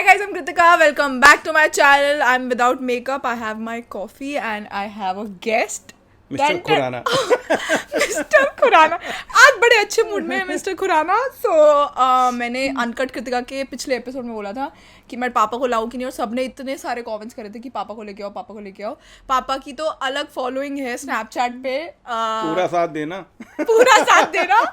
Hi guys, I'm Kritika. Welcome back to my channel. I'm without makeup. I have my coffee and I have a guest. Mister Khurana mister Khurana आज बड़े अच्छे mood में है mister Khurana. मैंने uncut Kritika के पिछले episode में बोला था कि मैं पापा को लाऊं कि नहीं, और सबने इतने सारे कमेंट्स करे थे कि पापा को लेके आओ, पापा को लेके आओ. पापा की तो अलग फॉलोइंग है स्नैपचैट पे. पूरा साथ देना.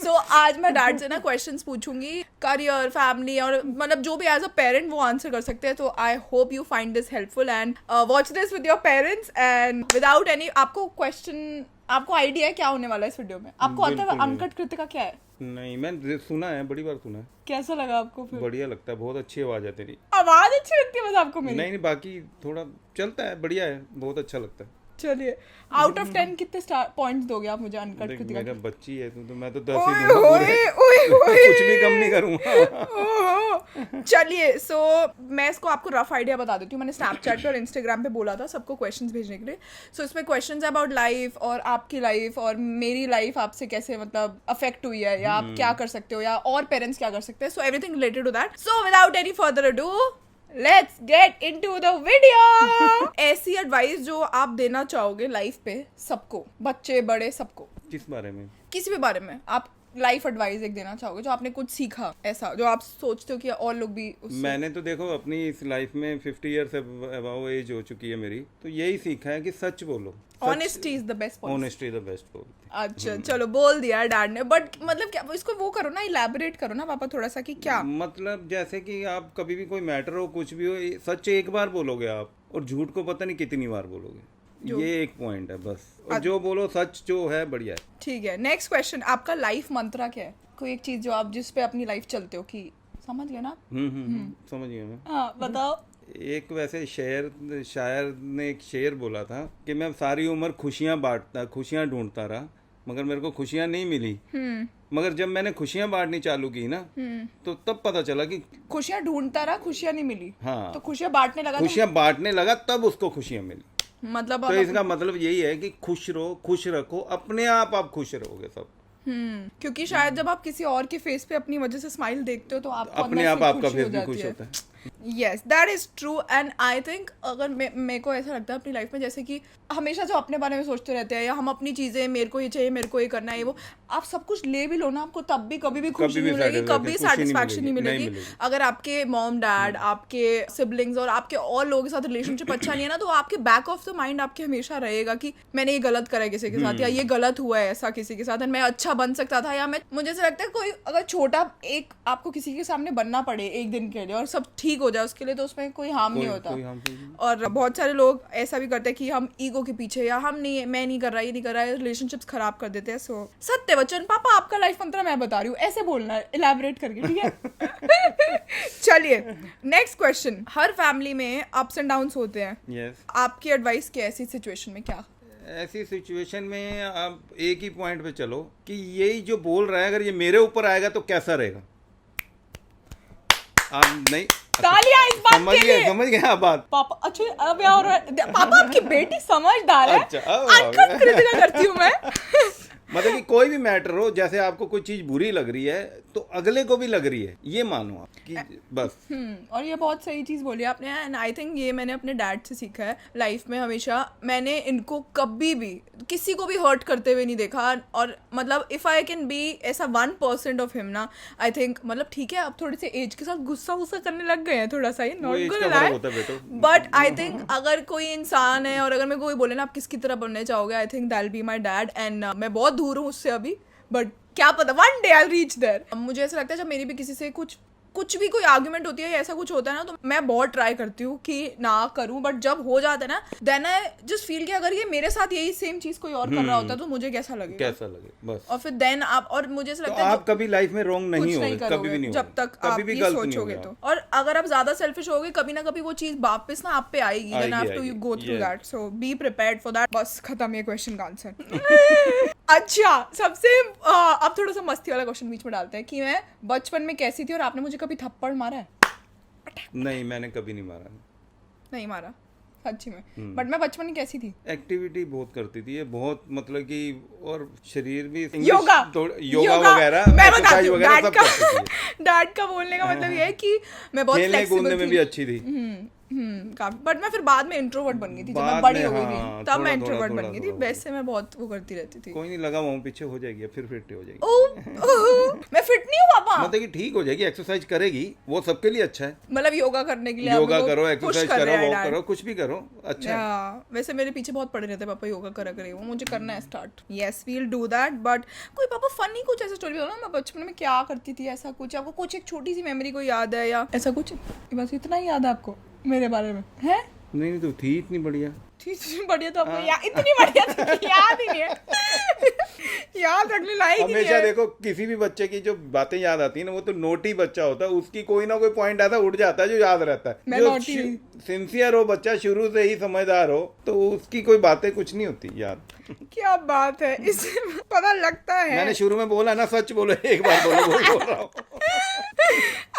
सो आज मैं डैड से ना क्वेश्चंस पूछूंगी, करियर, फैमिली, और मतलब जो भी एज अ पेरेंट वो आंसर कर सकते हैं. तो I hope you find this helpful and watch this with your parents and without any. आपको क्वेश्चन, आपको आइडिया है क्या होने वाला है इस वीडियो में? आपको आता है अनकट कृतिका क्या है? नहीं, मैं सुना है, बड़ी बार सुना है. कैसा लगा आपको? फिर बढ़िया लगता है, बहुत अच्छी आवाज है तेरी. आवाज अच्छी लगती है बस आपको मेरी? नहीं, बाकी थोड़ा चलता है, बढ़िया है, बहुत अच्छा लगता है. चलिए, आउट ऑफ 10 कितने पॉइंट्स दोगे आप मुझे अनकट कृतिका? मेरा बच्ची है तो मैं तो 10 ही दूंगा, कुछ भी कम नहीं करूंगा. चलिए, सो मैं इसको आपको रफ आइडिया बता देती हूँ. मैंने स्नैपचैट पे और इंस्टाग्राम पे बोला था सबको क्वेश्चंस भेजने के लिए. सो इसमें क्वेश्चंस अबाउट लाइफ और आपकी लाइफ और मेरी लाइफ आपसे कैसे मतलब अफेक्ट हुई है, या आप क्या कर सकते हो, या और पेरेंट्स क्या कर सकते हैं. So everything related to that. So without any further ado, let's get into the video. ऐसी एडवाइस जो आप देना चाहोगे लाइफ पे सबको, बच्चे बड़े सबको, किस बारे में? किसी भी बारे में आप लाइफ एडवाइस एक देना चाहोगे जो आपने कुछ सीखा, ऐसा जो आप सोचते हो कि और लोग भी उससे... मैंने तो देखो अपनी इस लाइफ में 50 ईयर्स अबाव एज हो चुकी है मेरी, तो यही सीखा है कि सच बोलो. Honesty is the best policy. Honesty is the best policy. अच्छा, चलो बोल दिया डैड ने, बट मतलब क्या इसको वो करो ना, इलैबोरेट करो ना पापा थोड़ा सा कि क्या मतलब. जैसे कि आप कभी भी कोई मैटर हो, कुछ भी हो, सच एक बार बोलोगे आप, और झूठ को पता नहीं कितनी बार बोलोगे. ये एक पॉइंट है बस. और जो बोलो सच जो है बढ़िया है. ठीक है. नेक्स्ट क्वेश्चन, आपका लाइफ मंत्रा क्या है? कोई एक चीज जो आप जिस पे अपनी लाइफ चलते हो कि समझ गए ना? समझ गया मैं. हाँ, बताओ. एक वैसे शायर ने एक शेर बोला था कि मैं सारी उम्र खुशियां ढूंढता रहा, मगर मेरे को खुशियां नहीं मिली. मगर जब मैंने खुशियां बांटनी चालू की ना, तो तब पता चला कि खुशियां ढूंढता रहा, खुशियां नहीं मिली. हाँ, तो खुशियां बांटने लगा तब उसको खुशियां मिली. मतलब तो इसका मतलब यही है कि खुश रहो, खुश रखो अपने आप खुश रहोगे सब. क्योंकि शायद जब आप किसी और के फेस पे अपनी वजह से स्माइल देखते हो तो आपको अपने आप आपका फेस भी खुश होता है. Yes, that is true. And I think अगर मेरे को ऐसा लगता है अपनी लाइफ में, जैसे कि हमेशा जो अपने बारे में सोचते रहते हैं, या हम अपनी चीजें, मेरे को ये चाहिए, मेरे को ये करना है, वो आप सब कुछ ले भी लो ना, आपको तब भी कभी भी खुशी नहीं मिलेगी, कभी सेटिस्फैक्शन नहीं मिलेगी. अगर आपके मॉम डैड, आपके सिबलिंग्स और आपके और लोगों के साथ रिलेशनशिप अच्छा नहीं है ना, तो आपके बैक ऑफ द माइंड आपके हमेशा रहेगा कि मैंने ये गलत करा है किसी के साथ, या ये गलत हुआ है ऐसा किसी के साथ, मैं अच्छा बन सकता था. या मुझे ऐसा लगता है कोई अगर छोटा एक आपको किसी के सामने बनना पड़े एक दिन के लिए और सब ठीक हो जाए उसके लिए, तो उसमें कोई हार्म नहीं होता. और बहुत सारे लोग ऐसा भी करते हैं कि हम ईगो के पीछे, या हम नहीं, मैं नहीं कर रहा, ये नहीं कर रहा है, रिलेशनशिप्स खराब कर देते हैं. सो सत्य वचन पापा, आपका लाइफ मंत्र मैं बता रही हूँ, ऐसे बोलना है इलैबोरेट करके, ठीक है? चलिए, नेक्स्ट क्वेश्चन. हर फैमिली में अप्स एंड डाउन्स होते हैं. yes. आपकी एडवाइस क्या ऐसी सिचुएशन में? क्या ऐसी सिचुएशन में आप एक ही पॉइंट पे चलो कि यही जो बोल रहा है अगर ये मेरे ऊपर आएगा तो कैसा रहेगा. आप नहीं तालियां इस बात के लिए. समझ गया बात पापा. अच्छा, अब यार पापा आपकी बेटी समझदार है. अच्छा, अनकट कृतिका करती हूँ मैं. मतलब कि कोई भी मैटर हो, जैसे आपको कोई चीज बुरी लग रही है तो अगले को भी लग रही है, ये मानो आप कि बस. और ये बहुत सही चीज बोली आपने. एंड आई थिंक ये मैंने अपने डैड से सीखा है लाइफ में. हमेशा मैंने इनको कभी भी किसी को भी हर्ट करते हुए नहीं देखा. और मतलब इफ आई कैन बी ऐसा 1% ऑफ हिम ना, आई थिंक मतलब ठीक है, अब थोड़े से एज के साथ गुस्सा करने लग गए हैं थोड़ा सा, not good, but I think अगर कोई इंसान है और अगर मैं कोई बोले ना आप किसकी तरह बनने चाहोगे, I think that be my dad. And मैं बहुत दूर हूँ उससे अभी, बट क्या पता one day I will reach there. मुझे ऐसा लगता है जब मेरी भी किसी से कुछ भी कोई आर्ग्यूमेंट होती है या ऐसा कुछ होता है ना, तो मैं बहुत ट्राई करती हूँ कि ना करूँ, बट जब हो जाता है ना, देन आई जस्ट फील कि अगर ये मेरे साथ यही सेम चीज कोई और कर रहा होता तो मुझे कैसा लगे बस. और फिर देन आप, और मुझे ऐसा लगता है आप कभी लाइफ में रॉन्ग नहीं होगे, कभी भी नहीं, जब तक आप ये सोचोगे तो. और अगर आप ज्यादा सेल्फिश होगे, कभी ना कभी वो चीज वापस ना आप पे आएगी. Then have to go through that. So be prepared for that. बस खत्म ये क्वेश्चन का आंसर. अच्छा, सबसे अब थोड़ा सा मस्ती वाला क्वेश्चन बीच में डालते हैं कि मैं बचपन में कैसी थी और आपने मुझे कभी थप्पड़ मारा है? नहीं, मैंने कभी नहीं मारा. नहीं मारा. सच्ची में। बट मैं बचपन में कैसी थी? एक्टिविटी बहुत करती थी ये, बहुत मतलब कि, और शरीर भी योगा योगा वगैरह, मैं बताती एक्सरसाइज हूँ। वगैरह सब करती थी। डैड का बोलने का मतलब ये है कि मैं बहुत खेलने फ्लेक्सिबल कूदने में थी। भी अच्छी थी। काफी। बट मैं फिर बाद में इंट्रोवर्ट बन गई थी, जब मैं बाद बड़ी में, हो गई हाँ, थी तब मैं थोड़ा- इंट्रोवर्ट थोड़ा- बन गई थी। थोड़ा- वैसे मैं बहुत वो करती रहती थी। कोई नहीं, लगा वहाँ पीछे हो जाएगी, फिर फिट हो जाएगी। मैं फिट नहीं हूँ पापा। मतलब कि ठीक हो जाएगी, एक्सरसाइज करेगी, वो सबके लिए अच्छा है। मतलब योगा करने के लिए योगा आप करो, लोग push एक्सरसाइज कर करो, रहे हैं वॉक डैड। करो, कुछ भी करो, अच्छा है। वैसे मेरे पीछे बहुत पड़े रहते हैं पापा, योगा करा करे, वो मुझे करना है start. Yes we'll do that. But कोई पापा फनी कुछ ऐसा स्टोरी बताओ ना, मैं बचपन में क्या करती थी, ऐसा कुछ आपको कुछ एक छोटी सी मेमोरी को याद है या ऐसा कुछ? बस इतना ही याद है आपको मेरे बारे में? है नहीं तो थी इतनी बढ़िया। इतनी बढ़िया तो आपको इतनी बढ़िया तो याद ही नहीं है। याद रखने लायक ही नहीं हमेशा है। देखो किसी भी बच्चे की जो बातें याद आती है ना, वो तो नोटी बच्चा होता है, उसकी कोई ना कोई पॉइंट ऐसा उठ जाता है जो याद रहता है। मैं जो naughty हूँ। सिंसियर हो बच्चा, शुरू से ही समझदार हो, तो उसकी कोई बातें कुछ नहीं होती याद। क्या बात है, इससे पता लगता है। मैंने शुरू में बोला ना, सच बोलो, एक बार बोलो, वही बोल रहा हूँ।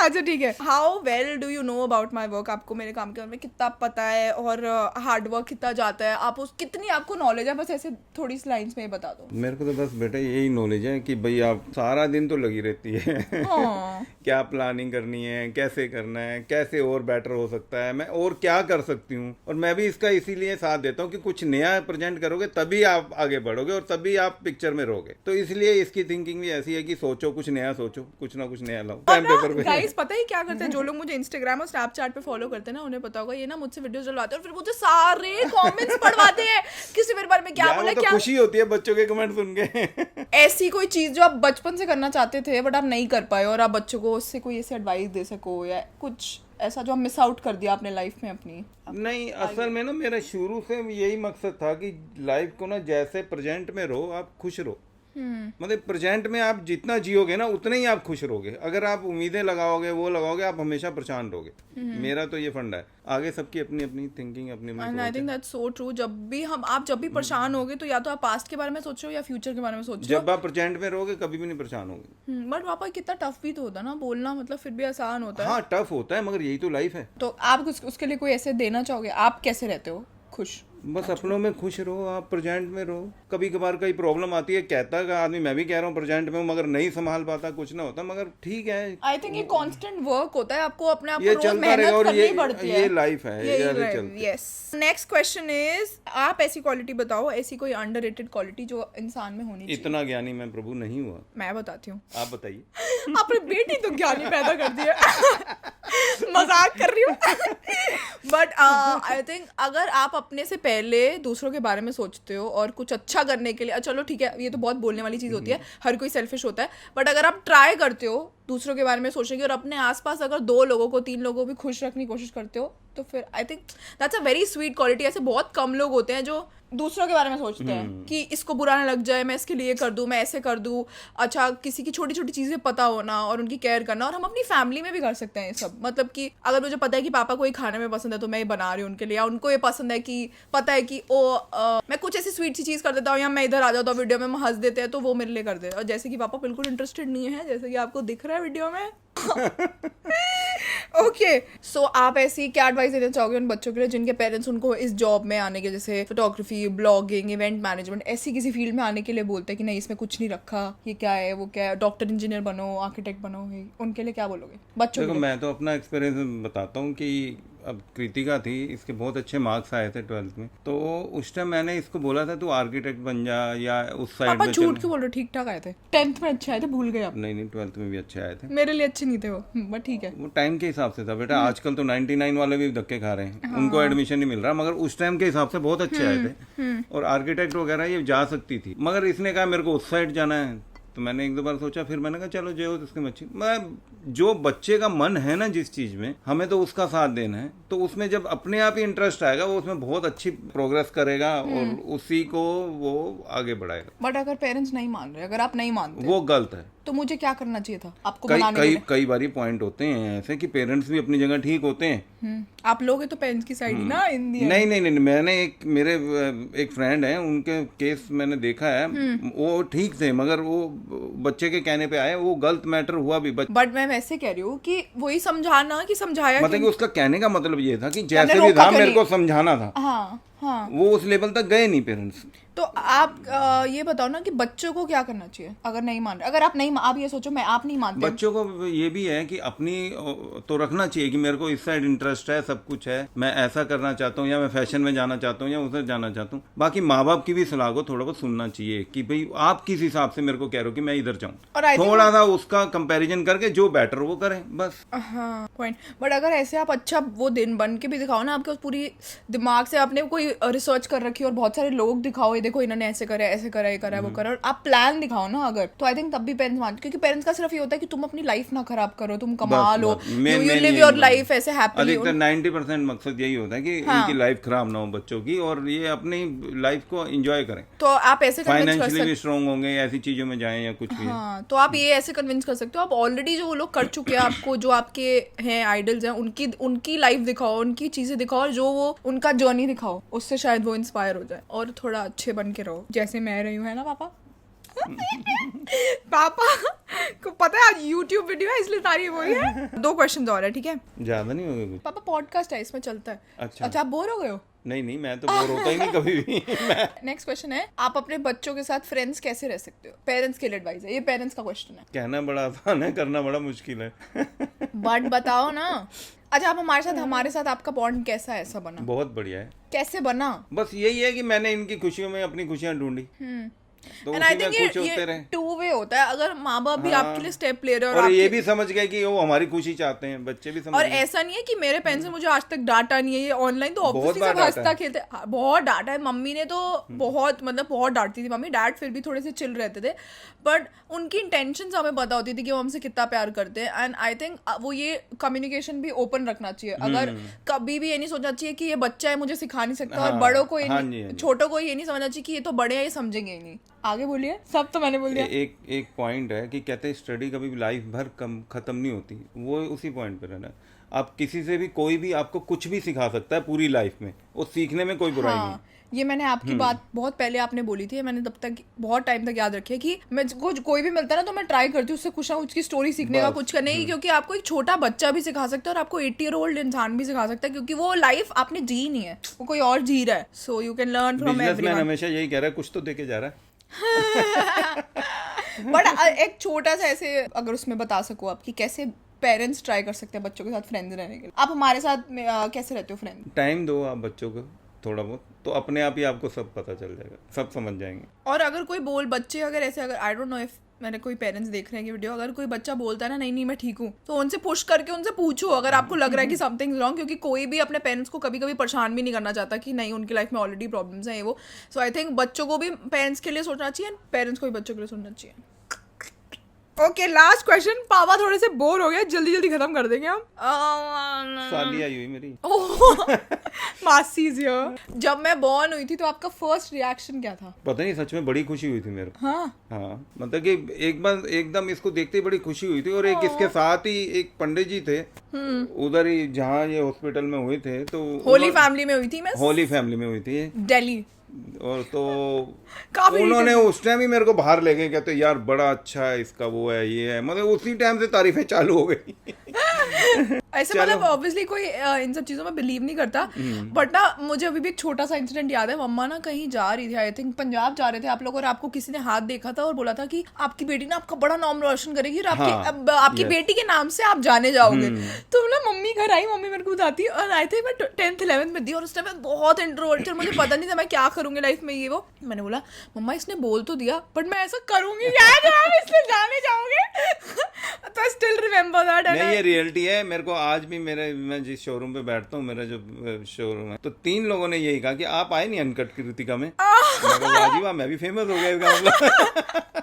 अच्छा ठीक है। How well do you know about my work? आपको मेरे काम के बारे में कितना पता है और हार्ड वर्क कितना जाता है, आप उस कितनी आपको नॉलेज है? बस ऐसे थोड़ी सी लाइंस में बता दो। मेरे को तो बस बेटा यही नॉलेज है कि भाई आप सारा दिन तो लगी रहती है। हाँ। क्या प्लानिंग करनी है, कैसे करना है, कैसे और बेटर हो सकता है, मैं और क्या कर सकती हूँ। और मैं भी इसका इसीलिए साथ देता हूँ कि कुछ नया प्रेजेंट करोगे तभी आप आगे बढ़ोगे और तभी आप पिक्चर में रहोगे। तो इसलिए इसकी थिंकिंग भी ऐसी है कि सोचो, कुछ नया सोचो, कुछ ना कुछ नया लाओ टाइम पेपर पे। गाइस पता है क्या करते हैं जो लोग मुझे इंस्टाग्राम और स्नैपचैट पे फॉलो करते हैं ना, उन्हें पता होगा, ये ना मुझसे वीडियोस डलवाते हैं और फिर मुझे सारे कमेंट्स पढ़वाते हैं किसी मेरे बारे में क्या यार, बोला, वो तो क्या खुशी होती है बच्चों के कमेंट सुन के। ऐसी कोई चीज जो आप बचपन से करना चाहते थे बट आप नहीं कर पाए और आप बच्चों को उससे कोई ऐसे एडवाइस दे सको या कुछ ऐसा जो आप मिस आउट कर दिया अपने लाइफ में अपनी? नहीं, असल में ना मेरा शुरू से यही मकसद था कि लाइफ को ना जैसे प्रेजेंट में रहो, आप खुश रहो। मतलब प्रेजेंट में आप जितना जियोगे ना उतने ही आप खुश रहोगे। अगर आप उम्मीदें लगाओगे, वो लगाओगे, आप हमेशा परेशान रहोगे। मेरा तो ये फंडा है। आगे सबकी अपनी अपनी थिंकिंग, अपनी and I think that's so true. आप जब भी परेशान होगे तो या तो आप पास्ट के बारे में सोचो या फ्यूचर के बारे में सोचो। जब आप प्रेजेंट में रहोगे कभी भी नहीं परेशान होगे। बट पापा कितना टफ भी तो होता है ना बोलना, मतलब फिर भी आसान होता है। हाँ टफ होता है, मगर यही तो लाइफ है। तो आप उसके लिए कोई ऐसे देना चाहोगे? आप कैसे रहते हो खुश? बस अपनों में खुश रहो, आप प्रेजेंट में रहो। कभी कभार कई प्रॉब्लम आती है, कहता है आदमी मैं भी कह रहा हूँ प्रेजेंट में हूँ, मगर नहीं संभाल पाता, कुछ ना होता, मगर ठीक है। आई थिंक ये कांस्टेंट वर्क होता है, आपको अपने आप ये को रोज चलता मेहनत रहेगा और करनी पड़ती है। ये लाइफ है, ये ऐसे चलती है। यस। नेक्स्ट क्वेश्चन इज, आप ऐसी क्वालिटी बताओ, ऐसी कोई अंडररेटेड क्वालिटी जो इंसान में होनी चाहिए। इतना ज्ञानी मैं प्रभु नहीं हुआ। मैं बताती हूँ। आप बताइए। आपने बेटी तो ज्ञानी पैदा कर दिया। मजाक कर रही हूँ। बट आई थिंक अगर आप अपने से पहले दूसरों के बारे में सोचते हो और कुछ अच्छा करने के लिए, चलो ठीक है ये तो बहुत बोलने वाली चीज़ होती है, हर कोई सेल्फिश होता है, बट अगर आप ट्राई करते हो दूसरों के बारे में सोचने की और अपने आसपास अगर 2 लोगों को 3 लोगों को भी खुश रखने की कोशिश करते हो, तो फिर I think that's a very sweet quality. ऐसे बहुत कम लोग होते हैं जो दूसरों के बारे में सोचते हैं कि इसको बुरा ना लग जाए, मैं इसके लिए कर दूं, मैं ऐसे कर दूं। अच्छा, किसी की छोटी छोटी चीज़ें पता होना और उनकी केयर करना, और हम अपनी फैमिली में भी कर सकते हैं ये सब। मतलब कि अगर मुझे पता है कि पापा को ये खाने में पसंद है तो मैं ये बना रही हूँ उनके लिए, या उनको ये पसंद है कि पता है कि मैं कुछ ऐसी स्वीट सी चीज़ कर देता हूँ या मैं इधर आ जाता हूँ वीडियो में, हम हंस देते हैं तो वो मेरे लिए कर दे। और जैसे कि पापा बिल्कुल इंटरेस्टेड नहीं है, जैसे कि आपको दिख रहा है वीडियो में। ओके, सो आप ऐसी क्या एडवाइस देना चाहोगे उन बच्चों के लिए जिनके पेरेंट्स उनको इस जॉब में आने के, जैसे फोटोग्राफी, ब्लॉगिंग, इवेंट मैनेजमेंट, ऐसी किसी फील्ड में आने के लिए बोलते हैं कि नहीं इसमें कुछ नहीं रखा, ये क्या है, वो क्या है, डॉक्टर इंजीनियर बनो, आर्किटेक्ट बनो, उनके लिए क्या बोलोगे बच्चों देखो के लिए? मैं तो अपना एक्सपीरियंस बताता हूँ कि अब कृतिका थी, इसके बहुत अच्छे मार्क्स आए थे 12th में, तो उस टाइम मैंने इसको बोला था तू आर्किटेक्ट बन जा या उस साइड पापा में झूठ क्यों बोल रहे हो? ठीक ठाक आए थे, 10th में अच्छे आए थे, भूल गए आप? नहीं 12th में भी अच्छे आए थे। मेरे लिए अच्छे नहीं थे वो, बट ठीक है। वो टाइम के हिसाब से था बेटा, आजकल तो 99 वाले भी धक्के खा रहे हैं, उनको एडमिशन नहीं मिल रहा, मगर उस टाइम के हिसाब से बहुत अच्छे आए थे। और आर्किटेक्ट वगैरह ये जा सकती थी, मगर इसने कहा मेरे को उस साइड जाना है, तो मैंने 1-2 बार सोचा, फिर मैंने कहा चलो जो उसके बच्चे, मैं जो बच्चे का मन है ना जिस चीज में, हमें तो उसका साथ देना है। तो उसमें जब अपने आप ही इंटरेस्ट आएगा, वो उसमें बहुत अच्छी प्रोग्रेस करेगा और उसी को वो आगे बढ़ाएगा। बट अगर पेरेंट्स नहीं मान रहे, अगर आप नहीं मानते, वो गलत है। तो मुझे क्या करना चाहिए था आपको कई बनाने के कई लिए? कई बारी पॉइंट होते हैं ऐसे कि पेरेंट्स भी अपनी जगह ठीक होते हैं। आप लोग तो पेरेंट्स की साइड ही ना इन दी नहीं नहीं नहीं, मैंने एक फ्रेंड है, उनके केस मैंने देखा है, वो ठीक थे मगर वो बच्चे के कहने पे आए, वो गलत मैटर हुआ भी बट मैं वैसे कह रही हूँ कि वही समझाना कि समझाया मतलब कि उसका कहने का मतलब ये था कि जैसे भी रोका था क्यों मेरे नहीं? को समझाना था, हाँ हाँ। वो उस लेवल तक गए नहीं पेरेंट्स। तो आप ये बताओ ना कि बच्चों को क्या करना चाहिए अगर नहीं मान रहे? अगर आप नहीं, आप ये सोचो मैं आप नहीं मानते, बच्चों को ये भी है कि अपनी तो रखना चाहिए कि मेरे को इस साइड इंटरेस्ट है, सब कुछ है, मैं ऐसा करना चाहता हूँ, या मैं फैशन में जाना चाहता हूँ, या उधर जाना चाहता हूँ। बाकी माँ बाप की भी सलाह को थोड़ा बहुत सुनना चाहिए कि भाई आप किस हिसाब से मेरे को कह रहे हो कि मैं इधर जाऊँ, और I think- थोड़ा सा उसका कंपैरिजन करके जो बेटर वो करें बस। हाँ पॉइंट। बट अगर ऐसे आप अच्छा वो दिन बन के भी दिखाओ ना, आपके पूरी दिमाग से आपने कोई रिसर्च कर रखी है और बहुत सारे लोग दिखाओ, ये देखो इन्होंने ऐसे करा है, ऐसे करा है, ये करा है, वो करा है, और आप प्लान दिखाओ ना अगर, तो आई थिंक तब भी पेरेंट्स मानते, क्योंकि पेरेंट्स का सिर्फ ये होता है कि तुम अपनी लाइफ ना खराब करो, तुम कमा लो, यू लिव योर लाइफ ऐसे हैप्पीली। अधिकतर 90% मकसद यही होता है कि इनकी लाइफ खराब ना हो बच्चों की, और ये अपनी लाइफ को एंजॉय करें। तो आप ऐसे कन्विंस कर फाइनेंशियली सकते भी स्ट्रांग होंगे, ऐसी चीजों में जाएं या कुछ भी। हाँ, तो आप ये ऐसे कन्विंस कर सकते हो, आप ऑलरेडी जो वो लोग कर चुके हैं, आपको जो आपके हैं आइडल्स हैं, उनकी लाइफ दिखाओ, उनकी चीजें दिखाओ, और जो वो उनका जर्नी दिखाओ, उससे शायद वो इंस्पायर हो जाए और थोड़ा अच्छे बन के रहो जैसे मैं रही हूँ, है ना पापा? पापा को पता है आज YouTube वीडियो है इसलिए तारीफ हो रही है। 2 क्वेश्चन और है, ठीक है? ज्यादा नहीं होगा कुछ? पापा पॉडकास्ट है, इसमें चलता है। अच्छा। अच्छा, आप बोर हो गए हो? नहीं नहीं, मैं तो बोर होता ही नहीं कभी भी। नेक्स्ट क्वेश्चन है, आप अपने बच्चों के साथ फ्रेंड्स कैसे रह सकते हो? पेरेंट्स के लिए एडवाइस है, ये पेरेंट्स का क्वेश्चन है। कहना बड़ा आसान है, करना बड़ा मुश्किल है। बट बताओ ना। अच्छा, आप हमारे साथ आपका बॉन्ड कैसा है, ऐसा बना? बहुत बढ़िया है। कैसे बना? बस यही है कि मैंने इनकी खुशियों में अपनी खुशियां ढूंढी, तो एंड उसी आई में थिंक खुश होते ये रहे। 2 वे होता है, अगर माँ बाप भी हाँ। आपके लिए स्टेप ले रहे हैं और ये आपके- भी समझ गए कि वो हमारी खुशी चाहते हैं, बच्चे भी समझ और गए। ऐसा नहीं है कि मेरे पेरेंट्स ने मुझे आज तक डांटा नहीं है, ये ऑनलाइन तो बहुत ऑब्वियसली बार सब डांटा हंसता है। खेलते, हाँ, बहुत डांटा है। मम्मी ने तो बहुत मतलब बहुत डांटती थी मम्मी, डैड फिर भी थोड़े से चिल रहते थे, बट उनकी इंटेंशंस हमें पता होती थी कि वो हमसे कितना प्यार करते हैं। एंड आई थिंक वो ये कम्युनिकेशन भी ओपन रखना चाहिए, अगर कभी भी ये नहीं सोचना चाहिए कि ये बच्चा है मुझे सिखा नहीं सकता, और हाँ, बड़ों को ये हाँ नहीं, जी, हाँ जी। छोटों को ये नहीं समझना चाहिए कि ये तो बड़े हैं, ये समझेंगे ही नहीं। आगे बोलिए, सब तो मैंने बोल दिया। एक पॉइंट है कि कहते हैं स्टडी कभी भी लाइफ भर खत्म नहीं होती, वो उसी पॉइंट पे रहना। आप किसी से भी, कोई भी आपको कुछ भी सिखा सकता है पूरी लाइफ में, वो सीखने में कोई बुराई नहीं। हाँ, ये मैंने आपकी बात बहुत पहले आपने बोली थी, मैंने तब तक बहुत टाइम तक याद रखी है कि मैं कोई भी मिलता है ना तो मैं ट्राई करती हूँ उससे कुछ ना कुछ की स्टोरी सीखने का, कुछ करने की, क्योंकि आपको एक छोटा बच्चा भी सिखा सकता है और आपको 80 ईयर ओल्ड इंसान भी सिखा सकता है, क्योंकि वो लाइफ आपने जी नहीं है, वो कोई और जी रहा है। So you can learn from businessman everyone. हमेशा यही कह रहा है, कुछ तो दे के जा रहा है। बट एक छोटा सा ऐसे अगर उसमें बता सको आप कि कैसे पेरेंट्स ट्राई कर सकते हैं बच्चों के साथ फ्रेंड्स रहने के लिए। आप हमारे साथ कैसे रहते हो फ्रेंड? टाइम दो आप बच्चों को थोड़ा बहुत, तो अपने आप ही आपको सब पता चल जाएगा, सब समझ जाएंगे। और अगर कोई बच्चे अगर ऐसे, अगर आई डोंट नो इफ मेरे कोई पेरेंट्स देख रहे हैं कि वीडियो, अगर कोई बच्चा बोलता है ना नहीं मैं ठीक हूँ, तो उनसे पुश करके उनसे पूछो अगर आपको लग रहा है कि समथिंग रॉन्ग, क्योंकि कोई भी अपने पेरेंट्स को कभी कभी परेशान भी नहीं करना चाहता कि नहीं उनकी लाइफ में ऑलरेडी प्रॉब्लम्स हैं ये वो। सो आई थिंक बच्चों को भी पेरेंट्स के लिए सोचना चाहिए, पेरेंट्स को भी बच्चों के लिए सोचना चाहिए। Okay, last question. पापा थोड़े से बोर हो गए, जल्दी जल्दी खत्म कर देंगे हम। साली आई हुई मेरी। मासी जब मैं बॉर्न हुई थी तो आपका फर्स्ट रिएक्शन क्या था? पता नहीं, सच में बड़ी खुशी हुई थी मेरे को। हाँ हाँ, मतलब कि एक बार एकदम इसको देखते ही बड़ी खुशी हुई थी। और एक इसके साथ ही एक पंडित जी थे उधर ही जहाँ ये हॉस्पिटल में हुए थे, तो होली फैमिली में हुई थी मैं, होली फैमिली में हुई थी ये। दिल्ली। और तो काफी उन्होंने उस टाइम ही मेरे को बाहर ले गए, कहते यार बड़ा अच्छा है इसका, वो है ये है, मतलब उसी टाइम से तारीफें चालू हो गई। ऐसे मतलब ऑब्वियसली कोई इन सब चीजों में बिलीव नहीं करता, बट ना मुझे अभी भी एक छोटा सा इंसिडेंट याद है। मम्मा ना कहीं जा रही थी, आई थिंक पंजाब जा रहे थे आप लोग, और आपको किसी ने हाथ देखा था और बोला था कि आपकी बेटी ना आपका बड़ा नाम रोशन करेगी और आपकी बेटी के नाम से आप जाने जाओगे। तो ना मम्मी घर आई, मम्मी मेरे को बताती, और आई थिंक मैं 10th 11th में थी, और उस टाइम मैं बहुत इंट्रोवर्ट थी और मुझे पता नहीं था मैं क्या करूंगी लाइफ में ये वो। मैंने बोला मम्मा इसने बोल तो दिया, बट मैं ऐसा करूंगी क्या जो आप इसलिए जाने जाओगे? तो स्टिल रिमेम्बर दैट। नहीं, ये रियलिटी है। मेरे को आज भी मैं जिस शोरूम पे बैठता हूँ, मेरा जो शोरूम है, तो 3 लोगों ने यही कहा कि आप आए नहीं अनकट कृतिका में। मैं कहा वाह जी वाह, मैं भी फेमस हो गया इसका मतलब।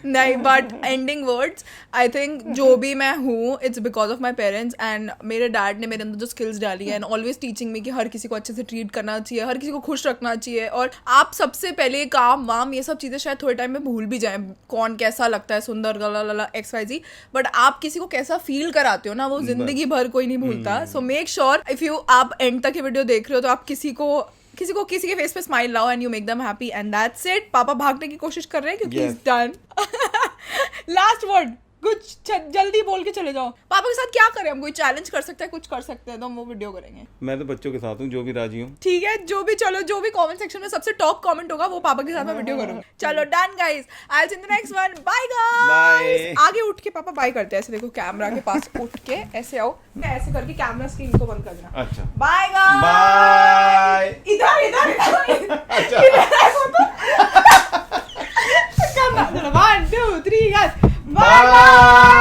नहीं, but ending words, I think जो भी मैं हूँ it's because of my parents and मेरे डैड ने मेरे अंदर जो स्किल्स डाली है एंड ऑलवेज टीचिंग मी कि हर किसी को अच्छे से ट्रीट करना चाहिए, हर किसी को खुश रखना चाहिए। और आप सबसे पहले काम वाम ये सब चीज़ें शायद थोड़े टाइम में भूल भी जाएं, कौन कैसा लगता है सुंदर गला XYZ, बट आप किसी को कैसा फील कराते हो ना वो जिंदगी भर कोई नहीं भूलता। So make sure if you आप एंड तक ये वीडियो देख रहे हो तो आप किसी के फेस पे स्माइल लाओ and you make them happy and that's it. पापा भागने की कोशिश कर रहे हैं क्योंकि इज डन। लास्ट वर्ड कुछ जल्दी बोल के चले जाओ। पापा के साथ क्या करें हम, कोई चैलेंज कर सकते हैं, कुछ कर सकते हैं तो हम वो वीडियो करेंगे। मैं तो बच्चों के साथ हूँ, जो भी राजी हूँ। ठीक है, जो भी कमेंट सेक्शन में सबसे टॉप कमेंट होगा वो पापा के साथ मैं वीडियो करूंगा। चलो done guys, I will see in the next one. Bye guys. आगे उठ के पापा बाय करते हैं, ऐसे देखो कैमरा के पास उठ के ऐसे आओ, मैं ऐसे करके कैमरा स्क्रीन को बंद कर देना। अच्छा बाय गाइस। बाय। इधर अच्छा करना 1 2 3 गाइस। बाय।